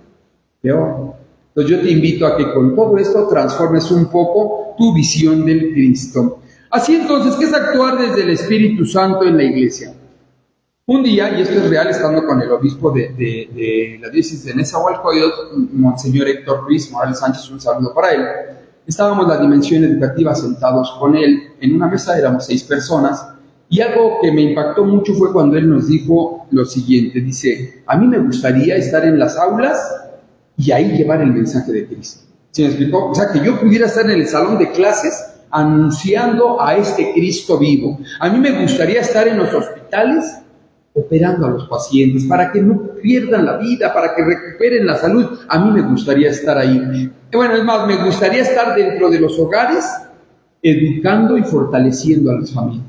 A: peor. Entonces yo te invito a que con todo esto transformes un poco tu visión del Cristo. Así entonces, ¿qué es actuar desde el Espíritu Santo en la iglesia? Un día, y esto es real, estando con el obispo de la diócesis de Nezahualcóyotl, Monseñor Héctor Ruiz Morales Sánchez, un saludo para él, estábamos la dimensión educativa sentados con él, en una mesa éramos 6 personas, y algo que me impactó mucho fue cuando él nos dijo lo siguiente, dice, a mí me gustaría estar en las aulas y ahí llevar el mensaje de Cristo. ¿Sí me explicó? O sea, que yo pudiera estar en el salón de clases anunciando a este Cristo vivo. A mí me gustaría estar en los hospitales operando a los pacientes para que no pierdan la vida, para que recuperen la salud. A mí me gustaría estar ahí. Bueno, es más, me gustaría estar dentro de los hogares educando y fortaleciendo a las familias.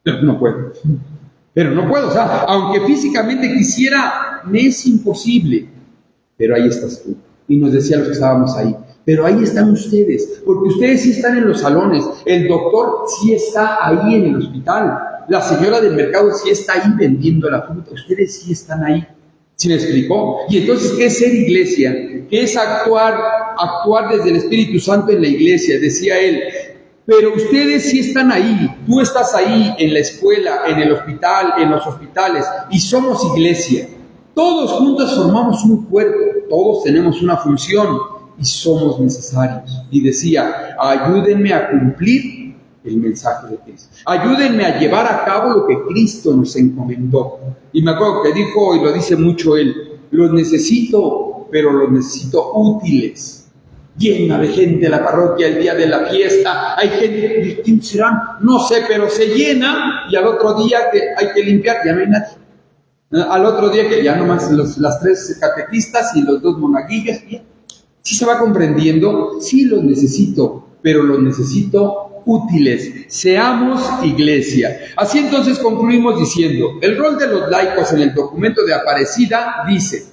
A: Pero no puedo. O sea, aunque físicamente quisiera, me es imposible. Pero ahí estás tú. Y nos decía los que estábamos ahí. Pero ahí están ustedes, porque ustedes sí están en los salones, el doctor sí está ahí en el hospital, la señora del mercado sí está ahí vendiendo la fruta, ustedes sí están ahí. ¿Sí me explicó? Y entonces, ¿qué es ser iglesia? ¿Qué es actuar desde el Espíritu Santo en la iglesia? Decía él, pero ustedes sí están ahí, tú estás ahí en la escuela, en el hospital, en los hospitales, y somos iglesia. Todos juntos formamos un cuerpo, todos tenemos una función, y somos necesarios. Y decía, ayúdenme a cumplir el mensaje de Cristo. Ayúdenme a llevar a cabo lo que Cristo nos encomendó. Y me acuerdo que dijo, y lo dice mucho él, los necesito, pero los necesito útiles. Llena de gente la parroquia el día de la fiesta. Hay gente, ¿quién serán? No sé, pero se llena y al otro día que hay que limpiar, ya no hay nadie. Al otro día que ya nomás las 3 catequistas y los 2 monaguillos, ¿sí se va comprendiendo? Sí los necesito, pero los necesito útiles. Seamos iglesia. Así entonces concluimos diciendo, el rol de los laicos en el documento de Aparecida dice,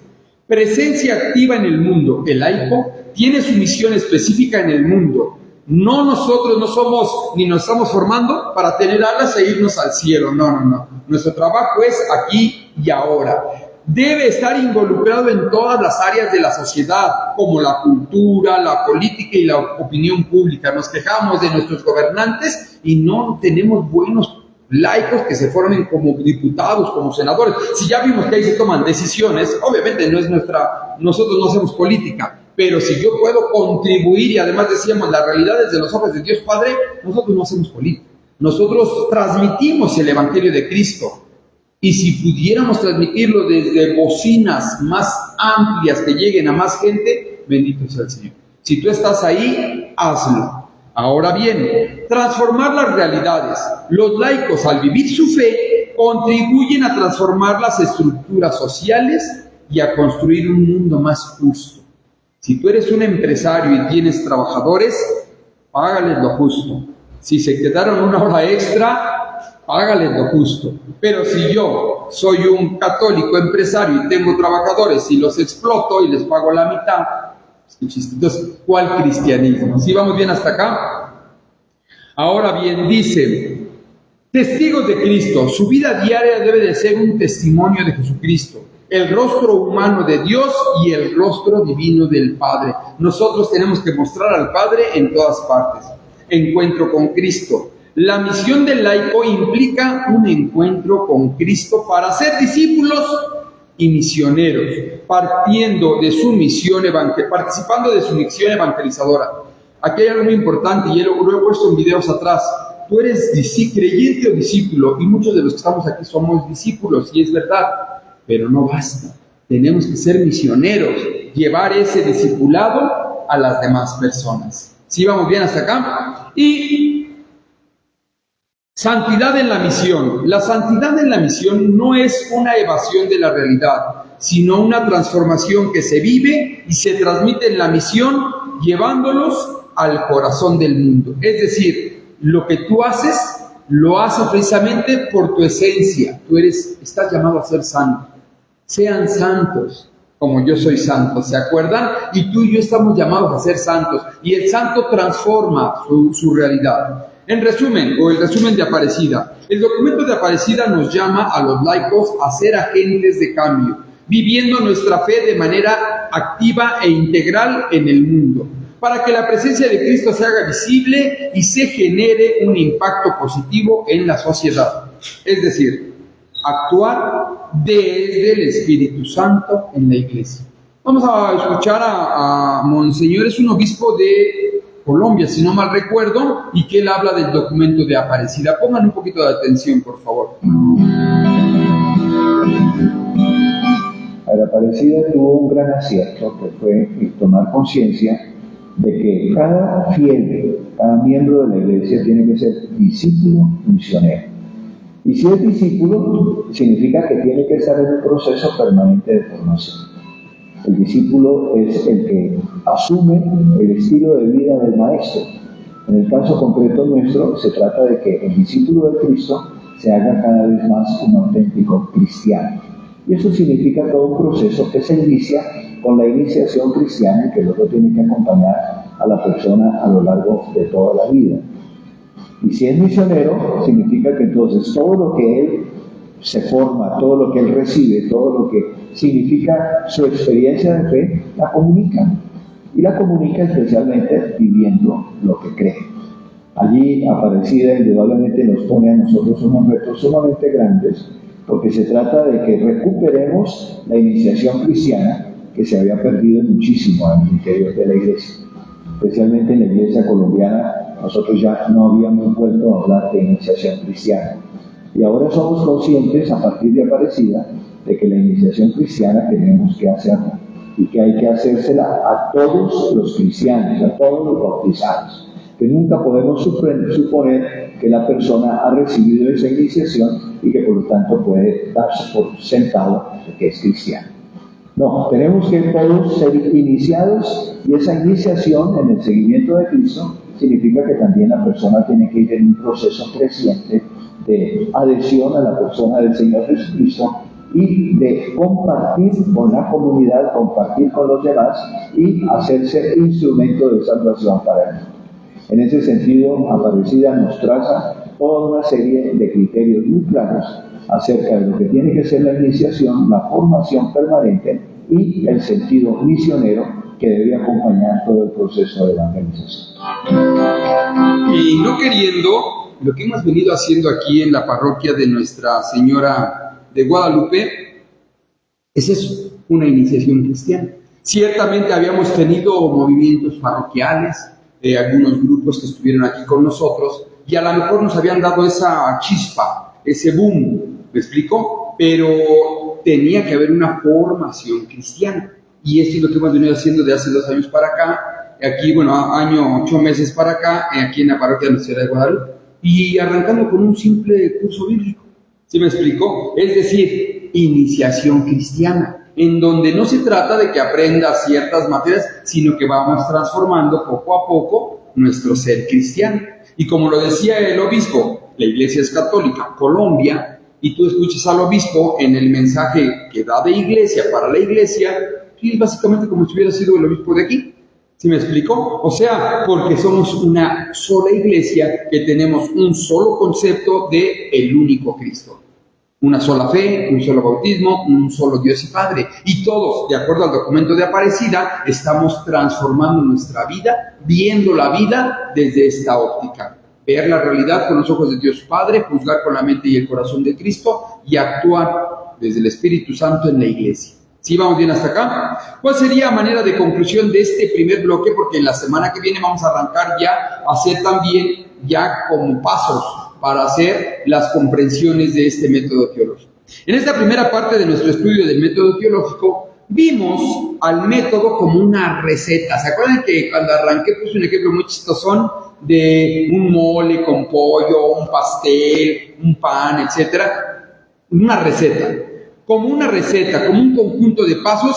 A: presencia activa en el mundo. El laico tiene su misión específica en el mundo. No, nosotros no somos ni nos estamos formando para tener alas e irnos al cielo. No. Nuestro trabajo es aquí y ahora. Debe estar involucrado en todas las áreas de la sociedad, como la cultura, la política y la opinión pública. Nos quejamos de nuestros gobernantes y no tenemos buenos laicos que se formen como diputados, como senadores. Si ya vimos que ahí se toman decisiones, obviamente no es nosotros no hacemos política, pero si yo puedo contribuir y además decíamos las realidades de los ojos de Dios Padre, nosotros no hacemos política. Nosotros transmitimos el Evangelio de Cristo. Y si pudiéramos transmitirlo desde bocinas más amplias que lleguen a más gente, bendito sea el Señor. Si tú estás ahí, hazlo. Ahora bien, transformar las realidades. Los laicos, al vivir su fe, contribuyen a transformar las estructuras sociales y a construir un mundo más justo. Si tú eres un empresario y tienes trabajadores, págales lo justo. Si se quedaron una hora extra, hágales lo justo. Pero si yo soy un católico empresario y tengo trabajadores y los exploto y les pago la mitad, qué chiste. Entonces, ¿cuál cristianismo? ¿Sí vamos bien hasta acá? Ahora bien, dice, testigos de Cristo, su vida diaria debe de ser un testimonio de Jesucristo, el rostro humano de Dios y el rostro divino del Padre. Nosotros tenemos que mostrar al Padre en todas partes. Encuentro con Cristo. La misión del laico implica un encuentro con Cristo para ser discípulos y misioneros, participando de su misión evangelizadora. Aquí hay algo muy importante y lo he puesto en videos atrás. Tú eres creyente o discípulo, y muchos de los que estamos aquí somos discípulos, y es verdad, pero no basta. Tenemos que ser misioneros, llevar ese discipulado a las demás personas. ¿Sí vamos bien hasta acá? Y santidad en la misión. La santidad en la misión no es una evasión de la realidad, sino una transformación que se vive y se transmite en la misión, llevándolos al corazón del mundo. Es decir, lo que tú haces, lo haces precisamente por tu esencia. Estás llamado a ser santo. Sean santos, como yo soy santo, ¿se acuerdan? Y tú y yo estamos llamados a ser santos, y el santo transforma su realidad. En resumen, o el resumen de Aparecida, el documento de Aparecida nos llama a los laicos a ser agentes de cambio, viviendo nuestra fe de manera activa e integral en el mundo, para que la presencia de Cristo se haga visible y se genere un impacto positivo en la sociedad. Es decir, actuar desde el Espíritu Santo en la iglesia. Vamos a escuchar a Monseñor, es un obispo de Colombia, si no mal recuerdo, y que él habla del documento de Aparecida. Pongan un poquito de atención, por favor.
B: Aparecida tuvo un gran acierto, que fue tomar conciencia de que cada fiel, cada miembro de la iglesia tiene que ser discípulo misionero. Y si es discípulo, significa que tiene que estar en un proceso permanente de formación. El discípulo es el que asume el estilo de vida del maestro. En el caso concreto nuestro, se trata de que el discípulo de Cristo se haga cada vez más un auténtico cristiano. Y eso significa todo un proceso que se inicia con la iniciación cristiana y que luego tiene que acompañar a la persona a lo largo de toda la vida. Y si es misionero, significa que entonces todo lo que él se forma, todo lo que él recibe, todo lo que significa su experiencia de fe, la comunica. Y la comunica especialmente viviendo lo que cree. Allí Aparecida indudablemente nos pone a nosotros unos retos sumamente grandes, porque se trata de que recuperemos la iniciación cristiana que se había perdido muchísimo en el interior de la iglesia. Especialmente en la iglesia colombiana, nosotros ya no habíamos vuelto a hablar de iniciación cristiana. Y ahora somos conscientes, a partir de Aparecida, de que la iniciación cristiana tenemos que hacerla, y que hay que hacérsela a todos los cristianos, a todos los bautizados. Que nunca podemos suponer que la persona ha recibido esa iniciación y que por lo tanto puede darse por sentado de que es cristiano. No, tenemos que todos ser iniciados, y esa iniciación en el seguimiento de Cristo significa que también la persona tiene que ir en un proceso creciente de adhesión a la persona del Señor Jesucristo y de compartir con la comunidad, compartir con los demás y hacerse instrumento de salvación para el mundo. En ese sentido, Aparecida nos traza toda una serie de criterios muy claros acerca de lo que tiene que ser la iniciación, la formación permanente y el sentido misionero que debe acompañar todo el proceso de evangelización.
A: Y no queriendo, lo que hemos venido haciendo aquí en la parroquia de Nuestra Señora de Guadalupe es eso, una iniciación cristiana. Ciertamente habíamos tenido movimientos parroquiales, algunos grupos que estuvieron aquí con nosotros, y a lo mejor nos habían dado esa chispa, ese boom, ¿me explico? Pero tenía que haber una formación cristiana, y esto es lo que hemos venido haciendo de hace 2 años para acá, aquí, año 8 meses para acá, aquí en la parroquia de Nuestra Señora de Guadalupe, y arrancando con un simple curso bíblico, ¿sí me explico? Es decir, iniciación cristiana, en donde no se trata de que aprendas ciertas materias, sino que vamos transformando poco a poco nuestro ser cristiano. Y como lo decía el obispo, la Iglesia es católica, Colombia, y tú escuchas al obispo en el mensaje que da de iglesia para la iglesia, y es básicamente como si hubiera sido el obispo de aquí. ¿Sí me explico? O sea, porque somos una sola iglesia que tenemos un solo concepto de el único Cristo. Una sola fe, un solo bautismo, un solo Dios y Padre. Y todos, de acuerdo al documento de Aparecida, estamos transformando nuestra vida, viendo la vida desde esta óptica. Ver la realidad con los ojos de Dios Padre, juzgar con la mente y el corazón de Cristo y actuar desde el Espíritu Santo en la iglesia. ¿Sí vamos bien hasta acá? ¿Cuál sería manera de conclusión de este primer bloque? Porque en la semana que viene vamos a arrancar ya a hacer también ya como pasos para hacer las comprensiones de este método teológico. En esta primera parte de nuestro estudio del método teológico, vimos al método como una receta. ¿Se acuerdan que cuando arranqué puse un ejemplo muy chistosón de un mole con pollo, un pastel, un pan, etcétera? Una receta. Como una receta, como un conjunto de pasos,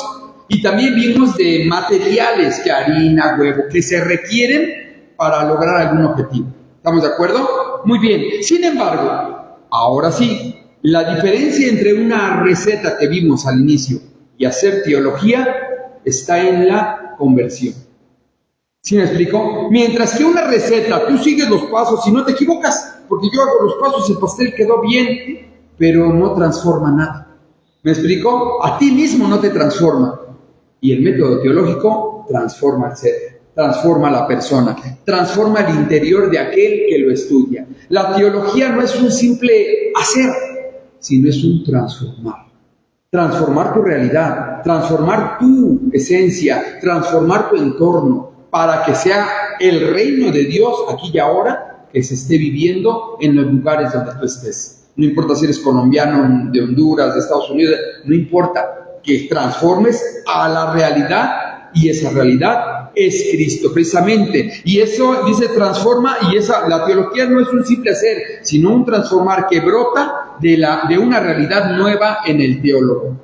A: y también vimos de materiales, que harina, huevo, que se requieren para lograr algún objetivo. ¿Estamos de acuerdo? Muy bien. Sin embargo, ahora sí, la diferencia entre una receta que vimos al inicio y hacer teología está en la conversión. ¿Sí me explico? Mientras que una receta, tú sigues los pasos y no te equivocas, porque yo hago los pasos y el pastel quedó bien, pero no transforma nada. ¿Me explico? A ti mismo no te transforma. Y el método teológico transforma el ser, transforma a la persona, transforma el interior de aquel que lo estudia. La teología no es un simple hacer, sino es un transformar. Transformar tu realidad, transformar tu esencia, transformar tu entorno, para que sea el reino de Dios aquí y ahora que se esté viviendo en los lugares donde tú estés. No importa si eres colombiano, de Honduras, de Estados Unidos, no importa, que transformes a la realidad, y esa realidad es Cristo precisamente. Y eso dice transforma, y la teología no es un simple hacer, sino un transformar que brota de una realidad nueva en el teólogo.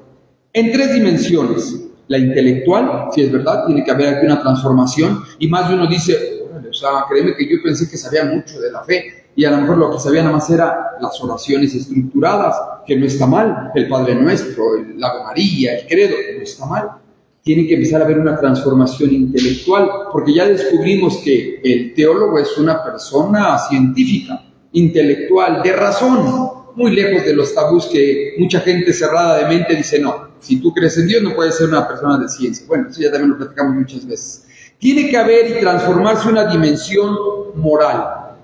A: En 3 dimensiones. La intelectual, si es verdad, tiene que haber aquí una transformación, y más de uno dice, o sea, créeme que yo pensé que sabía mucho de la fe, y a lo mejor lo que sabía nada más era las oraciones estructuradas, que no está mal, el Padre Nuestro, el Ave María, el Credo, no está mal. Tiene que empezar a haber una transformación intelectual, porque ya descubrimos que el teólogo es una persona científica, intelectual, de razón, muy lejos de los tabús que mucha gente cerrada de mente dice, no, si tú crees en Dios no puedes ser una persona de ciencia. Bueno, eso ya también lo platicamos muchas veces. Tiene que haber y transformarse una dimensión moral.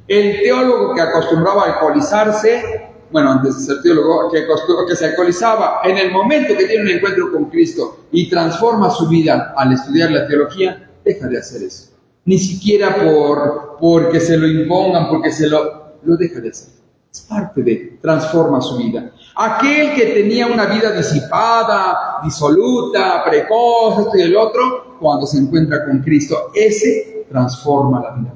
A: El teólogo que acostumbraba a alcoholizarse, antes de ser teólogo, que se alcoholizaba en el momento que tiene un encuentro con Cristo y transforma su vida al estudiar la teología, deja de hacer eso. Ni siquiera porque se lo impongan, porque lo deja de hacer. Es parte de, transforma su vida. Aquel que tenía una vida disipada, disoluta, precoz, esto y el otro, cuando se encuentra con Cristo, ese transforma la vida.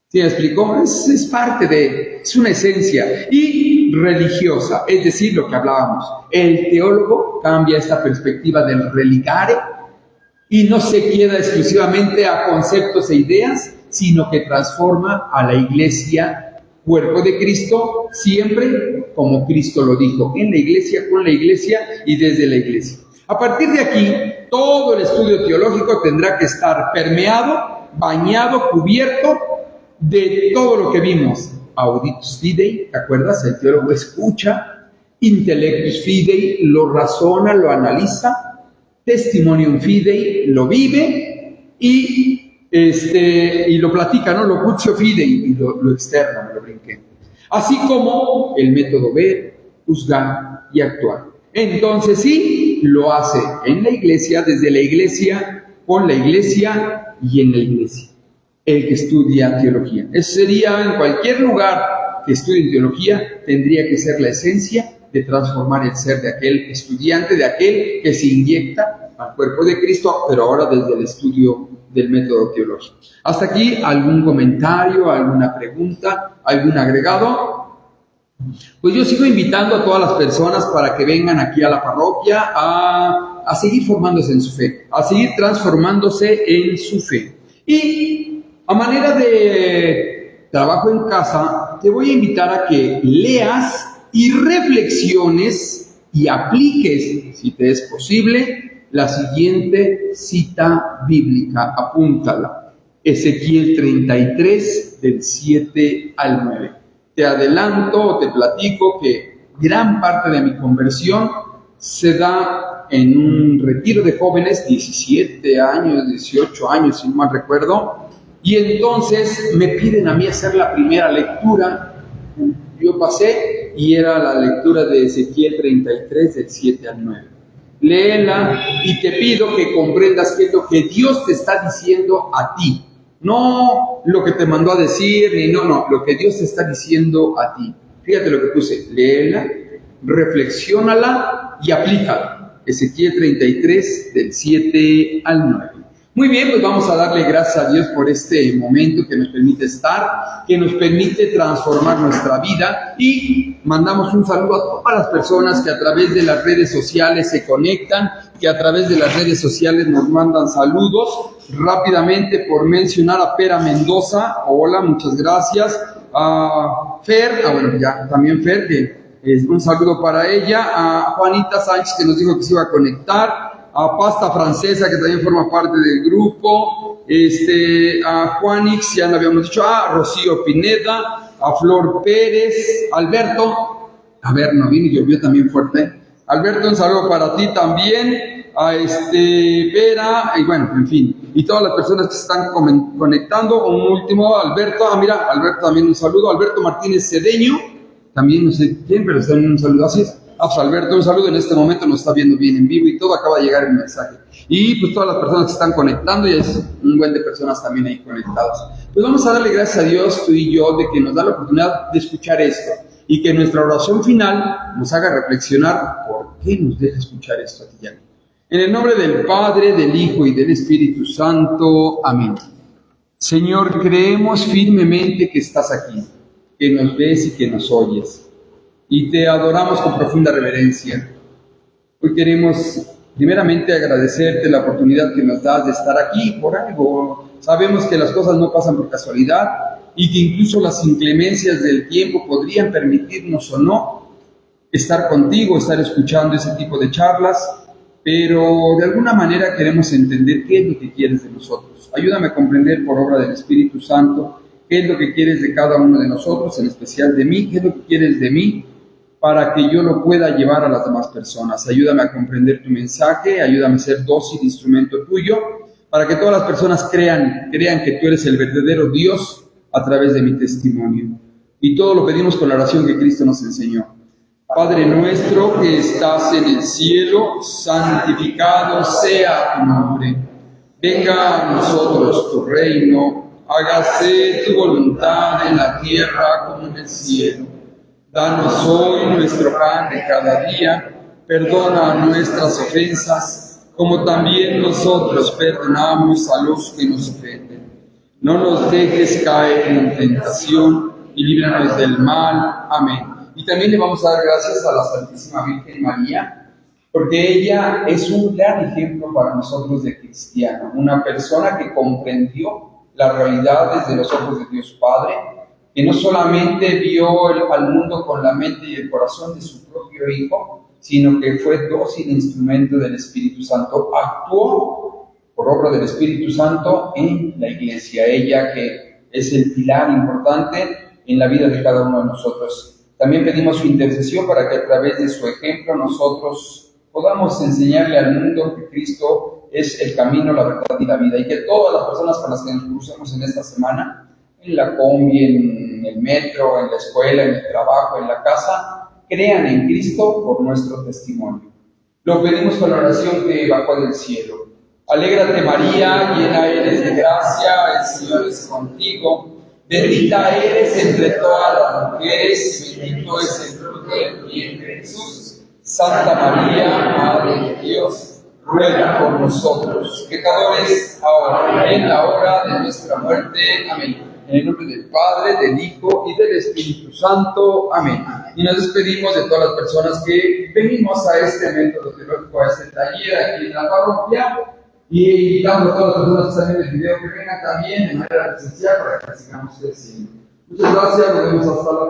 A: ¿Sí me explicó? Es parte de, es una esencia. Y religiosa, es decir, lo que hablábamos. El teólogo cambia esta perspectiva del religare y no se queda exclusivamente a conceptos e ideas, sino que transforma a la iglesia cuerpo de Cristo, siempre como Cristo lo dijo, en la iglesia, con la iglesia y desde la iglesia. A partir de aquí, todo el estudio teológico tendrá que estar permeado, bañado, cubierto de todo lo que vimos. Auditus fidei, ¿te acuerdas? El teólogo escucha. Intellectus fidei, lo razona, lo analiza. Testimonium fidei, lo vive. Y lo platica, ¿no? Locutio fidei, y lo externa, me lo brinqué. Así como el método ver, juzgar y actuar. Entonces sí, lo hace en la iglesia, desde la iglesia, con la iglesia y en la iglesia. El que estudia teología. Eso sería en cualquier lugar que estudie teología, tendría que ser la esencia de transformar el ser de aquel estudiante, de aquel que se inyecta al cuerpo de Cristo, pero ahora desde el estudio del método teológico. Hasta aquí, ¿algún comentario, alguna pregunta, algún agregado? Pues yo sigo invitando a todas las personas para que vengan aquí a la parroquia a seguir formándose en su fe, a seguir transformándose en su fe. Y a manera de trabajo en casa, te voy a invitar a que leas y reflexiones y apliques, si te es posible, la siguiente cita bíblica. Apúntala. Ezequiel 33, del 7 al 9. Te adelanto, te platico que gran parte de mi conversión se da en un retiro de jóvenes, 17 años, 18 años, si no mal recuerdo, y entonces me piden a mí hacer la primera lectura. Yo pasé y era la lectura de Ezequiel 33, del 7 al 9. Léela y te pido que comprendas qué es lo que Dios te está diciendo a ti. No lo que te mandó a decir, no, lo que Dios te está diciendo a ti. Fíjate lo que puse, léela, reflexiónala y aplícala. Ezequiel 33, del 7 al 9. Muy bien, pues vamos a darle gracias a Dios por este momento que nos permite estar, que nos permite transformar nuestra vida, y mandamos un saludo a todas las personas que a través de las redes sociales se conectan, que a través de las redes sociales nos mandan saludos. Rápidamente, por mencionar a Pera Mendoza, hola, muchas gracias. A Fer, también Fer, que es un saludo para ella. A Juanita Sánchez, que nos dijo que se iba a conectar. A Pasta Francesa, que también forma parte del grupo, a Juanix, ya lo habíamos dicho, a Rocío Pineda, a Flor Pérez, Alberto, a ver, no vino, llovió también fuerte. Alberto, un saludo para ti también, a Vera, y bueno, en fin, y todas las personas que se están conectando. Un último, Alberto, Alberto también un saludo, Alberto Martínez Cedeño, también no sé quién, pero también un saludo, así es. Alberto, un saludo, en este momento nos está viendo bien en vivo y todo, acaba de llegar el mensaje. Y pues todas las personas que están conectando, y es un buen de personas también ahí conectadas. Pues vamos a darle gracias a Dios, tú y yo, de que nos da la oportunidad de escuchar esto, y que nuestra oración final nos haga reflexionar por qué nos deja escuchar esto a ti y a mí. En el nombre del Padre, del Hijo y del Espíritu Santo. Amén. Señor, creemos firmemente que estás aquí, que nos ves y que nos oyes. Y te adoramos con profunda reverencia. Hoy queremos primeramente agradecerte la oportunidad que nos das de estar aquí por algo. Sabemos que las cosas no pasan por casualidad y que incluso las inclemencias del tiempo podrían permitirnos o no estar contigo, estar escuchando ese tipo de charlas, pero de alguna manera queremos entender qué es lo que quieres de nosotros. Ayúdame a comprender por obra del Espíritu Santo qué es lo que quieres de cada uno de nosotros, en especial de mí, qué es lo que quieres de mí, para que yo lo pueda llevar a las demás personas. Ayúdame a comprender tu mensaje, ayúdame a ser dócil instrumento tuyo, para que todas las personas crean que tú eres el verdadero Dios a través de mi testimonio. Y todo lo pedimos con la oración que Cristo nos enseñó. Padre nuestro que estás en el cielo, santificado sea tu nombre. Venga a nosotros tu reino, hágase tu voluntad en la tierra como en el cielo. Danos hoy nuestro pan de cada día, perdona nuestras ofensas, como también nosotros perdonamos a los que nos ofenden. No nos dejes caer en tentación y líbranos del mal. Amén. Y también le vamos a dar gracias a la Santísima Virgen María, porque ella es un gran ejemplo para nosotros de cristiano, una persona que comprendió la realidad desde los ojos de Dios Padre, que no solamente vio al mundo con la mente y el corazón de su propio Hijo, sino que fue dócil instrumento del Espíritu Santo, actuó por obra del Espíritu Santo en la Iglesia, ella que es el pilar importante en la vida de cada uno de nosotros. También pedimos su intercesión para que a través de su ejemplo nosotros podamos enseñarle al mundo que Cristo es el camino, la verdad y la vida, y que todas las personas con las que nos crucemos en esta semana, en la combi, en el metro, en la escuela, en el trabajo, en la casa, crean en Cristo por nuestro testimonio. Lo pedimos con la oración que bajó del cielo. Alégrate María, llena eres de gracia, el Señor es contigo. Bendita eres entre todas las mujeres, bendito es el fruto de tu vientre Jesús. Santa María, Madre de Dios, ruega por nosotros, pecadores, ahora y en la hora de nuestra muerte. Amén. En el nombre del Padre, del Hijo y del Espíritu Santo. Amén. Y nos despedimos de todas las personas que venimos a este evento teológico, a este taller aquí en la parroquia. Y invitamos a todas las personas que están en el video que vengan también de manera presencial para que sigamos creciendo. Muchas gracias, nos vemos hasta la